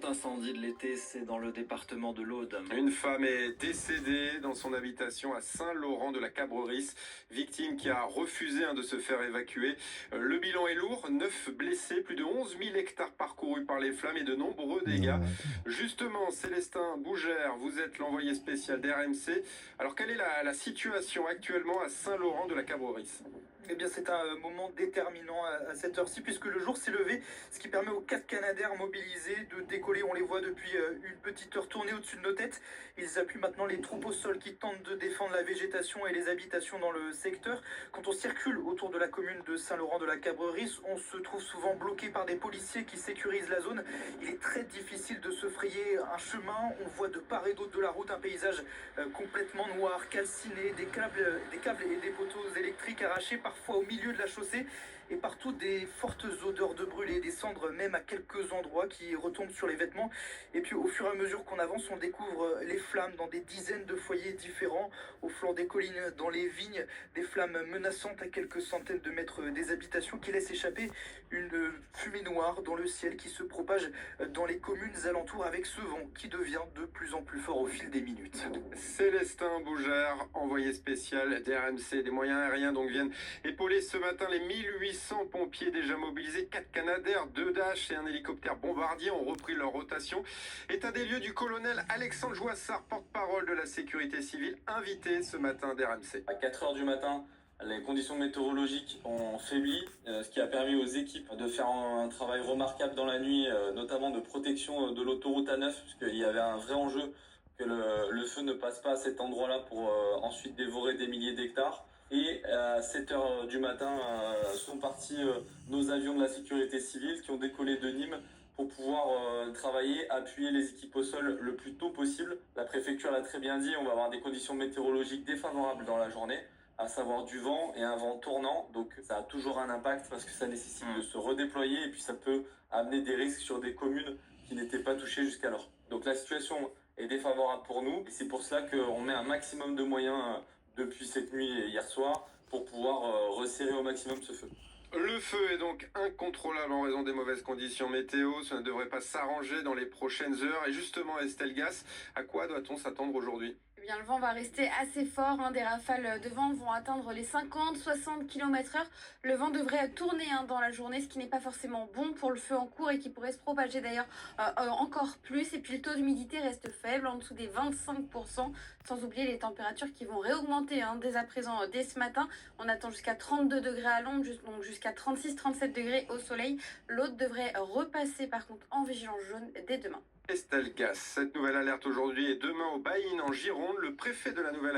incendie de l'été, c'est dans le département de l'Aude. Une femme est décédée dans son habitation à Saint-Laurent-de-la-Cabrerisse, victime qui a refusé de se faire évacuer. Le bilan est lourd, 9 blessés, plus de 11 000 hectares parcourus par les flammes et de nombreux dégâts. Justement, Célestin Bougère, vous êtes l'envoyé spécial d'RMC. Alors quelle est la situation actuellement à Saint-Laurent-de-la-Cabrerisse ? Eh bien, c'est un moment déterminant à cette heure-ci, puisque le jour s'est levé, ce qui permet aux 4 Canadair mobilisés de décoller. On les voit depuis une petite heure tourner au-dessus de nos têtes. Ils appuient maintenant les troupes au sol qui tentent de défendre la végétation et les habitations dans le secteur. Quand on circule autour de la commune de Saint-Laurent-de-la-Cabrerisse, on se trouve souvent bloqué par des policiers qui sécurisent la zone. Il est très difficile de se frayer un chemin. On voit de part et d'autre de la route un paysage complètement noir, calciné, des câbles et des poteaux électriques arrachés parfois au milieu de la chaussée, et partout des fortes odeurs de brûlés, des cendres même à quelques endroits qui retombent sur les vêtements. Et puis au fur et à mesure qu'on avance, on découvre les flammes dans des dizaines de foyers différents, au flanc des collines, dans les vignes, des flammes menaçantes à quelques centaines de mètres des habitations qui laissent échapper une fumée noire dans le ciel qui se propage dans les communes alentours avec ce vent qui devient de plus en plus fort au fil des minutes. Célestin Bougère, envoyé spécial d'RMC, des moyens aériens donc viennent épauler ce matin les 1800 pompiers déjà mobilisés. 4 Canadair, 2 Dash et un hélicoptère bombardier ont repris leur rotation. État des lieux du colonel Alexandre Joissard, porte-parole de la sécurité civile, invité ce matin d'RMC. À 4 heures du matin, les conditions météorologiques ont faibli, ce qui a permis aux équipes de faire un travail remarquable dans la nuit, notamment de protection de l'autoroute A9, puisqu'il y avait un vrai enjeu que le feu ne passe pas à cet endroit-là pour ensuite dévorer des milliers d'hectares. Et à 7 heures du matin sont partis nos avions de la sécurité civile qui ont décollé de Nîmes pour pouvoir travailler, appuyer les équipes au sol le plus tôt possible. La préfecture l'a très bien dit, on va avoir des conditions météorologiques défavorables dans la journée, à savoir du vent et un vent tournant. Donc ça a toujours un impact parce que ça nécessite de se redéployer et puis ça peut amener des risques sur des communes qui n'étaient pas touchées jusqu'alors. Donc la situation est défavorable pour nous et c'est pour cela qu'on met un maximum de moyens depuis cette nuit et hier soir pour pouvoir resserrer au maximum ce feu. Le feu est donc incontrôlable en raison des mauvaises conditions météo. Ça ne devrait pas s'arranger dans les prochaines heures. Et justement, Estelle Gass, à quoi doit-on s'attendre aujourd'hui ? Eh bien, le vent va rester assez fort. Des rafales de vent vont atteindre les 50-60 km/h. Le vent devrait tourner dans la journée, ce qui n'est pas forcément bon pour le feu en cours et qui pourrait se propager d'ailleurs encore plus. Et puis le taux d'humidité reste faible, en dessous des 25%, sans oublier les températures qui vont réaugmenter dès à présent, dès ce matin. On attend jusqu'à 32 degrés à l'ombre, donc jusqu'à 36-37 degrés au soleil. L'Aude devrait repasser par contre en vigilance jaune dès demain. Estelle Gass, cette nouvelle alerte aujourd'hui et demain au Baïn en Gironde, le préfet de la Nouvelle